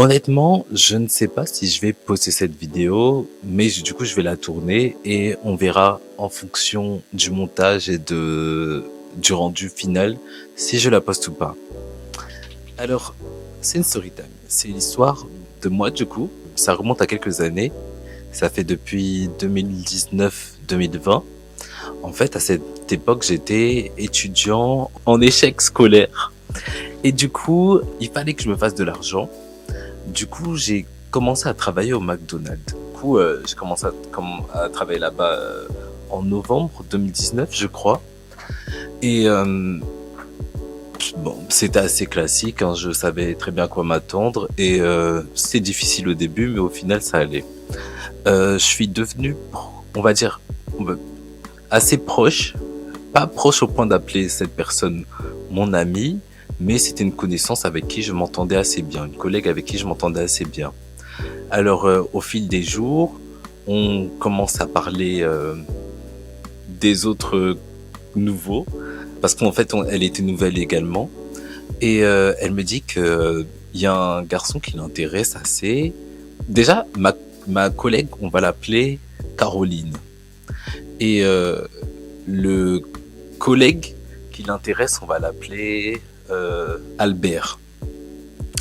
Honnêtement, je ne sais pas si je vais poster cette vidéo, mais du coup, je vais la tourner et on verra en fonction du montage et du rendu final si je la poste ou pas. Alors, c'est une story time. C'est l'histoire de moi, du coup. Ça remonte à quelques années. Ça fait depuis 2019-2020. En fait, à cette époque, j'étais étudiant en échec scolaire. Et du coup, il fallait que je me fasse de l'argent. Du coup, j'ai commencé à travailler au McDonald's. Du coup, j'ai commencé à travailler là-bas en novembre 2019, je crois. Et bon, c'était assez classique, hein, je savais très bien à quoi m'attendre. Et c'était difficile au début, mais au final, ça allait. Je suis devenu, on va dire, assez proche. Pas proche au point d'appeler cette personne mon ami, mais c'était une connaissance avec qui je m'entendais assez bien, une collègue avec qui je m'entendais assez bien. Alors, au fil des jours, on commence à parler des autres nouveaux, parce qu'en fait, elle était nouvelle également, et elle me dit que il y a un garçon qui l'intéresse assez. Déjà, ma collègue, on va l'appeler Caroline, et le collègue qui l'intéresse, on va l'appeler Albert.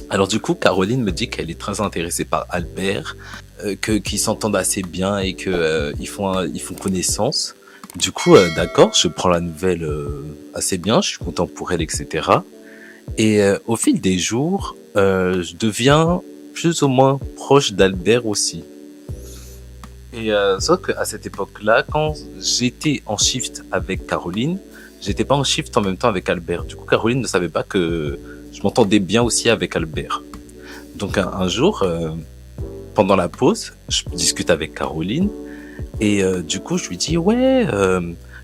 Alors du coup, Caroline me dit qu'elle est très intéressée par Albert, qu'ils s'entendent assez bien et que ils font connaissance. Du coup, d'accord, je prends la nouvelle assez bien, je suis content pour elle, etc. Et au fil des jours, je deviens plus ou moins proche d'Albert aussi. Et sauf qu'à cette époque-là, quand j'étais en shift avec Caroline, j'étais pas en shift en même temps avec Albert. Du coup, Caroline ne savait pas que je m'entendais bien aussi avec Albert. Donc un jour, pendant la pause, je discute avec Caroline et du coup, je lui dis ouais,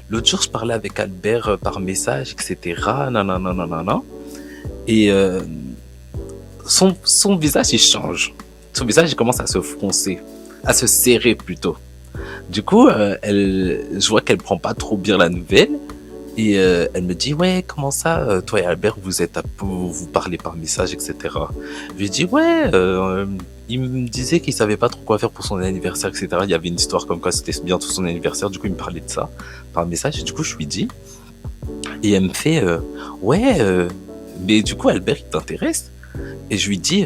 l'autre jour, je parlais avec Albert par message, etc. Nanana. Et son visage, il change. Son visage, il commence à se froncer, à se serrer plutôt. Du coup, je vois qu'elle prend pas trop bien la nouvelle. Et elle me dit ouais, comment ça, toi et Albert vous parlez par message, etc. Je lui dis ouais, il me disait qu'il savait pas trop quoi faire pour son anniversaire, etc. Il y avait une histoire comme quoi c'était bientôt son anniversaire, du coup il me parlait de ça par message. Et du coup je lui dis et elle me fait ouais, mais du coup Albert il t'intéresse? Et je lui dis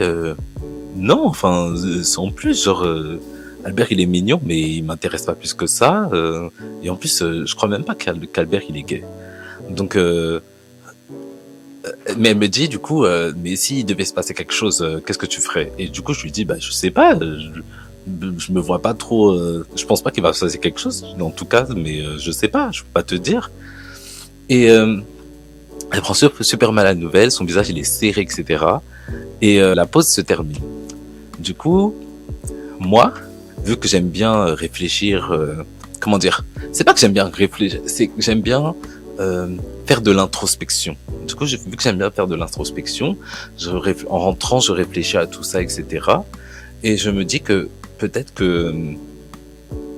non, enfin sans plus, genre Albert il est mignon mais il m'intéresse pas plus que ça. Et en plus je crois même pas qu'Albert il est gay. Donc, mais elle me dit du coup, mais s'il devait se passer quelque chose, qu'est-ce que tu ferais? Et du coup, je lui dis, bah, je sais pas, je me vois pas trop, je pense pas qu'il va se passer quelque chose, en tout cas, mais je sais pas, je peux pas te dire. Et elle prend super mal la nouvelle, son visage il est serré, etc. Et la pause se termine. Du coup, moi, vu que j'aime bien réfléchir, comment dire? C'est pas que j'aime bien réfléchir, c'est que j'aime bien faire de l'introspection. Du coup, vu que j'aime bien faire de l'introspection, en rentrant, je réfléchis à tout ça, etc. Et je me dis que peut-être que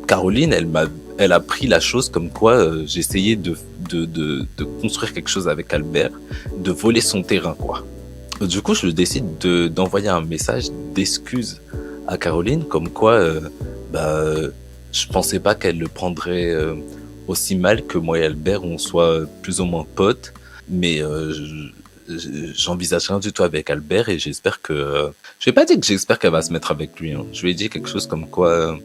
Caroline, elle a pris la chose comme quoi j'essayais de construire quelque chose avec Albert, de voler son terrain, quoi. Du coup, je décide d'envoyer un message d'excuse à Caroline, comme quoi, je pensais pas qu'elle le prendrait aussi mal que moi et Albert, on soit plus ou moins potes, mais j'envisage rien du tout avec Albert et j'espère que... je vais pas dire que j'espère qu'elle va se mettre avec lui, hein. Je lui ai dit quelque chose comme quoi...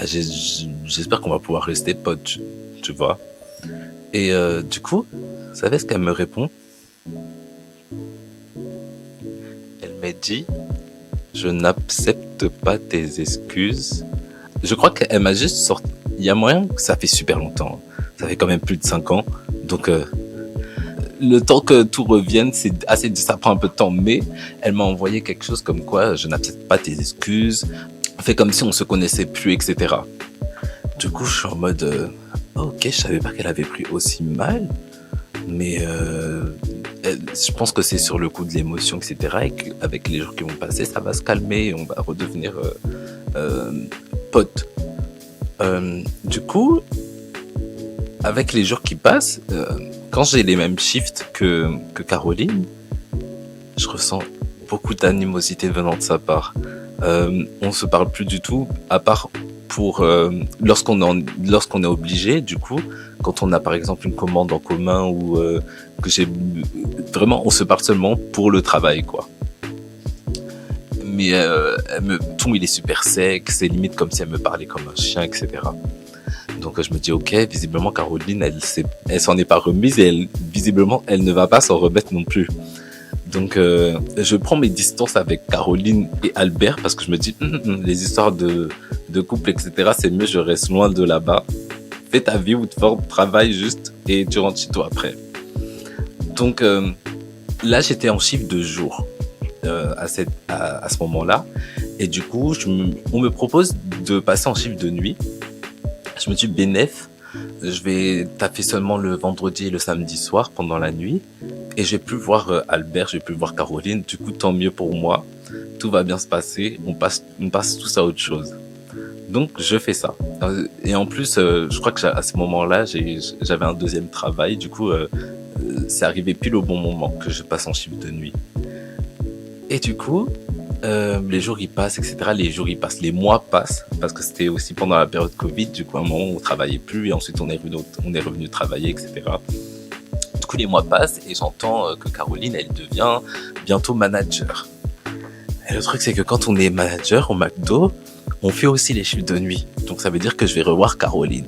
j'espère qu'on va pouvoir rester potes, tu vois. Et du coup, vous savez ce qu'elle me répond? Elle m'a dit, je n'accepte pas tes excuses. Je crois qu'elle m'a juste sorti... Il y a moyen que ça fait super longtemps. Ça fait quand même plus de 5 ans. Donc, le temps que tout revienne, ça prend un peu de temps. Mais elle m'a envoyé quelque chose comme quoi, je n'accepte pas tes excuses. Fait comme si on se connaissait plus, etc. Du coup, je suis en mode, ok, je savais pas qu'elle avait pris aussi mal. Mais je pense que c'est sur le coup de l'émotion, etc. Et qu'avec les jours qui vont passer, ça va se calmer et on va redevenir potes. Du coup, avec les jours qui passent, quand j'ai les mêmes shifts que Caroline, je ressens beaucoup d'animosité venant de sa part. On se parle plus du tout, à part pour lorsqu'on est obligé, du coup, quand on a par exemple une commande en commun ou que j'ai vraiment, on se parle seulement pour le travail, quoi. Mais ton il est super sec, c'est limite comme si elle me parlait comme un chien, etc. Donc je me dis ok, visiblement Caroline, elle s'en est pas remise et visiblement elle ne va pas s'en remettre non plus. Donc je prends mes distances avec Caroline et Albert parce que je me dis les histoires de couple, etc. C'est mieux, je reste loin de là-bas. Fais ta vie ou travaille juste et tu rentres chez toi après. Donc là j'étais en chiffre de jour à ce moment-là et du coup on me propose de passer en chiffre de nuit. Je me dis bénef, je vais taffer seulement le vendredi et le samedi soir pendant la nuit et je vais plus voir Albert, je vais plus voir Caroline. Du coup, tant mieux pour moi. Tout va bien se passer. On passe tous à autre chose. Donc, je fais ça. Et en plus, je crois que à ce moment-là, j'avais un deuxième travail. Du coup, c'est arrivé pile au bon moment que je passe en chiffre de nuit. Et du coup, les jours ils passent, etc. Les jours ils passent, les mois passent, parce que c'était aussi pendant la période Covid. Du coup, à un moment on travaillait plus et ensuite on est revenu travailler, etc. Du coup, les mois passent et j'entends que Caroline, elle devient bientôt manager. Et le truc, c'est que quand on est manager au McDo, on fait aussi les chiffres de nuit. Donc ça veut dire que je vais revoir Caroline.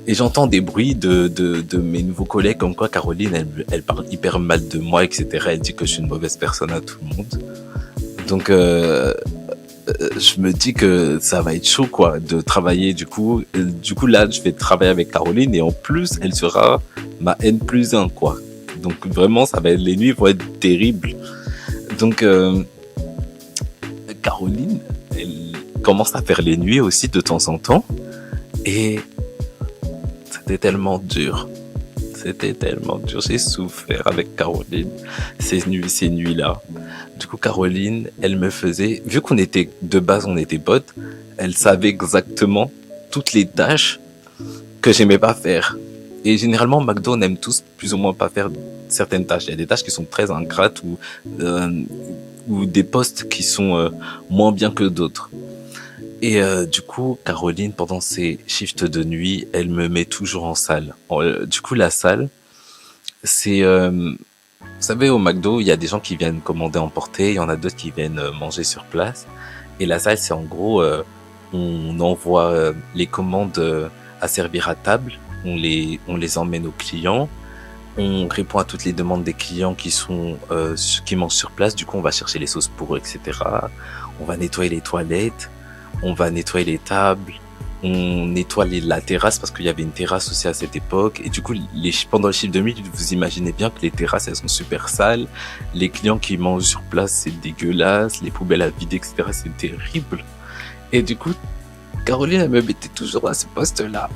Et j'entends des bruits de mes nouveaux collègues comme quoi Caroline, elle parle hyper mal de moi, etc. Elle dit que je suis une mauvaise personne à tout le monde. Donc je me dis que ça va être chaud quoi de travailler du coup là je vais travailler avec Caroline et en plus elle sera ma N+1 quoi. Donc vraiment ça va être, les nuits vont être terribles. Donc Caroline elle commence à faire les nuits aussi de temps en temps et c'était tellement dur. J'ai souffert avec Caroline ces nuits-là. Du coup, Caroline, elle me faisait, vu qu'on était, de base, on était potes, elle savait exactement toutes les tâches que j'aimais pas faire. Et généralement, au McDo, on aime tous plus ou moins pas faire certaines tâches. Il y a des tâches qui sont très ingrates ou des postes qui sont moins bien que d'autres. Et du coup, Caroline, pendant ses shifts de nuit, elle me met toujours en salle. Du coup, la salle, c'est... vous savez, au McDo, il y a des gens qui viennent commander emporter, il y en a d'autres qui viennent manger sur place. Et la salle, c'est en gros, on envoie les commandes à servir à table, on les emmène aux clients, on répond à toutes les demandes des clients qui mangent sur place. Du coup, on va chercher les sauces pour eux, etc. On va nettoyer les toilettes. On va nettoyer les tables, on nettoie la terrasse parce qu'il y avait une terrasse aussi à cette époque. Et du coup, pendant le chiffre de nuit, vous imaginez bien que les terrasses, elles sont super sales. Les clients qui mangent sur place, c'est dégueulasse. Les poubelles à vider, etc., c'est terrible. Et du coup, Caroline, elle me mettait toujours à ce poste-là.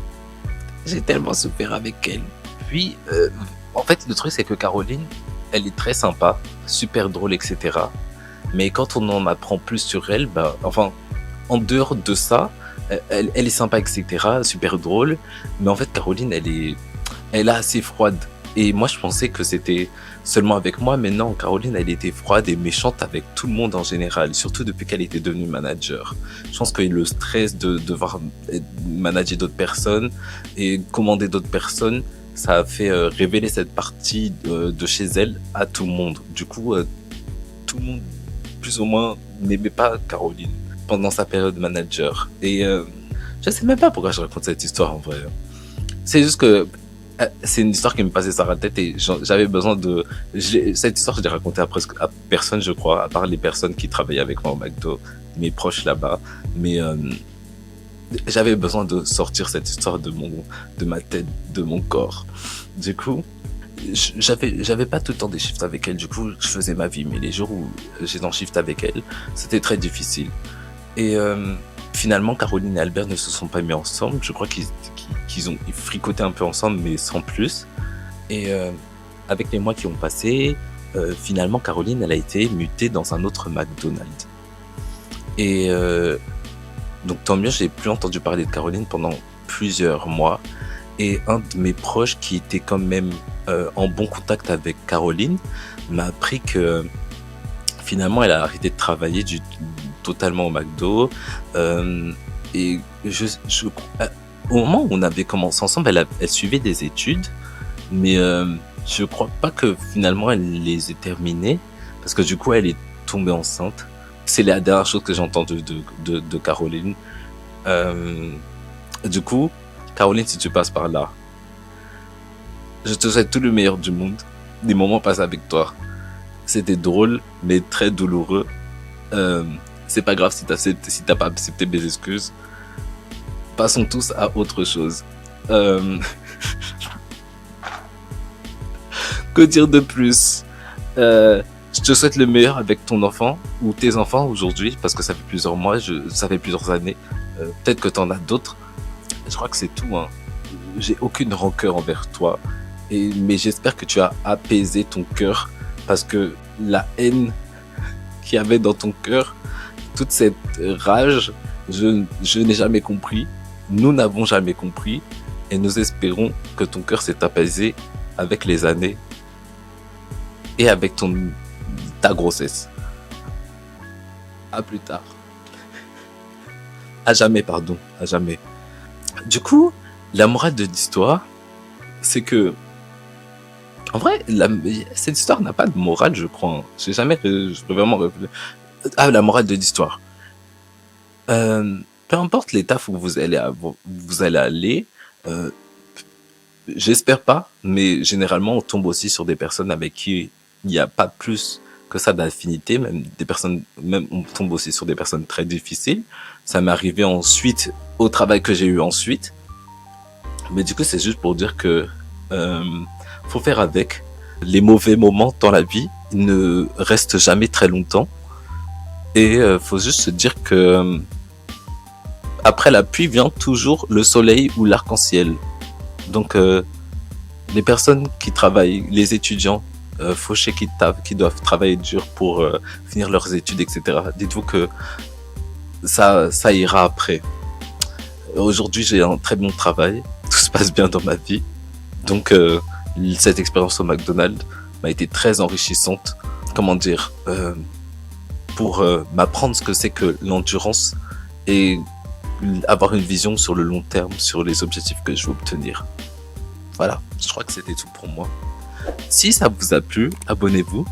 J'ai tellement souffert avec elle. Puis, en fait, le truc, c'est que Caroline, elle est très sympa, super drôle, etc. Mais quand on en apprend plus sur elle, en dehors de ça, elle est sympa, etc., super drôle, mais en fait, Caroline, elle est assez froide. Et moi, je pensais que c'était seulement avec moi, mais non, Caroline, elle était froide et méchante avec tout le monde en général, surtout depuis qu'elle était devenue manager. Je pense que le stress de devoir manager d'autres personnes et commander d'autres personnes, ça a fait révéler cette partie de chez elle à tout le monde. Du coup, tout le monde, plus ou moins, n'aimait pas Caroline pendant sa période manager. Et je sais même pas pourquoi je raconte cette histoire en vrai. C'est juste que c'est une histoire qui me passait par la tête et j'avais besoin de... Cette histoire, je l'ai racontée à personne, je crois, à part les personnes qui travaillaient avec moi au McDo, mes proches là-bas. Mais j'avais besoin de sortir cette histoire de ma tête, de mon corps. Du coup, j'avais pas tout le temps des shifts avec elle. Du coup, je faisais ma vie. Mais les jours où j'étais en shift avec elle, c'était très difficile. Et finalement, Caroline et Albert ne se sont pas mis ensemble. Je crois qu'ils ont fricoté un peu ensemble, mais sans plus. Et avec les mois qui ont passé, finalement, Caroline, elle a été mutée dans un autre McDonald's. Et donc, tant mieux, j'ai plus entendu parler de Caroline pendant plusieurs mois. Et un de mes proches, qui était quand même en bon contact avec Caroline, m'a appris que Finalement, elle a arrêté de travailler totalement au McDo. Euh, et euh, au moment où on avait commencé ensemble, elle suivait des études, mais je crois pas que finalement elle les ait terminées, parce que du coup, elle est tombée enceinte. C'est la dernière chose que j'ai entendue de Caroline. Euh, du coup, Caroline, si tu passes par là, je te souhaite tout le meilleur du monde, des moments passés avec toi. C'était drôle, mais très douloureux. Euh, c'est pas grave si t'as pas accepté mes excuses. Passons tous à autre chose. Euh, que dire de plus? Je te souhaite le meilleur avec ton enfant ou tes enfants aujourd'hui, parce que ça fait plusieurs mois, ça fait plusieurs années. Peut-être que t'en as d'autres. Je crois que c'est tout, hein. J'ai aucune rancœur envers toi. Mais j'espère que tu as apaisé ton cœur, parce que la haine qu'il y avait dans ton cœur, toute cette rage, je n'ai jamais compris. Nous n'avons jamais compris. Et nous espérons que ton cœur s'est apaisé avec les années et avec ta grossesse. À plus tard. À jamais, pardon. À jamais. Du coup, la morale de l'histoire, c'est que, en vrai, cette histoire n'a pas de morale, je crois, hein. J'ai jamais vraiment réfléchi. Ah, la morale de l'histoire. Peu importe l'état où vous allez aller, euh, j'espère pas, mais généralement on tombe aussi sur des personnes avec qui il n'y a pas plus que ça d'affinité, même on tombe aussi sur des personnes très difficiles. Ça m'est arrivé ensuite au travail que j'ai eu ensuite, mais du coup c'est juste pour dire que euh, faut faire avec. Les mauvais moments dans la vie ne restent jamais très longtemps, et faut juste se dire que après la pluie vient toujours le soleil ou l'arc-en-ciel. Donc les personnes qui travaillent, les étudiants, fauchés qui doivent travailler dur pour finir leurs études, etc. Dites-vous que ça ira après. Aujourd'hui, j'ai un très bon travail, tout se passe bien dans ma vie. Donc cette expérience au McDonald's m'a été très enrichissante. Comment dire, pour m'apprendre ce que c'est que l'endurance et avoir une vision sur le long terme, sur les objectifs que je veux obtenir. Voilà, je crois que c'était tout pour moi. Si ça vous a plu, abonnez-vous.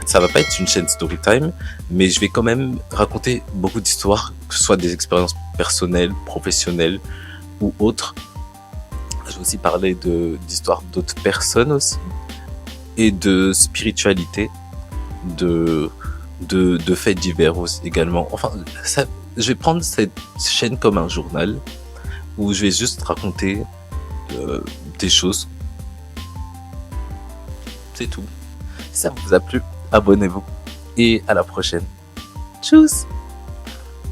Ça va pas être une chaîne Storytime, mais je vais quand même raconter beaucoup d'histoires, que ce soit des expériences personnelles, professionnelles ou autres. Je vais aussi parler d'histoires d'autres personnes aussi, et de spiritualité, de faits divers aussi également. Enfin, je vais prendre cette chaîne comme un journal où je vais juste raconter des choses. C'est tout. Si ça vous a plu, abonnez-vous et à la prochaine. Tchuss!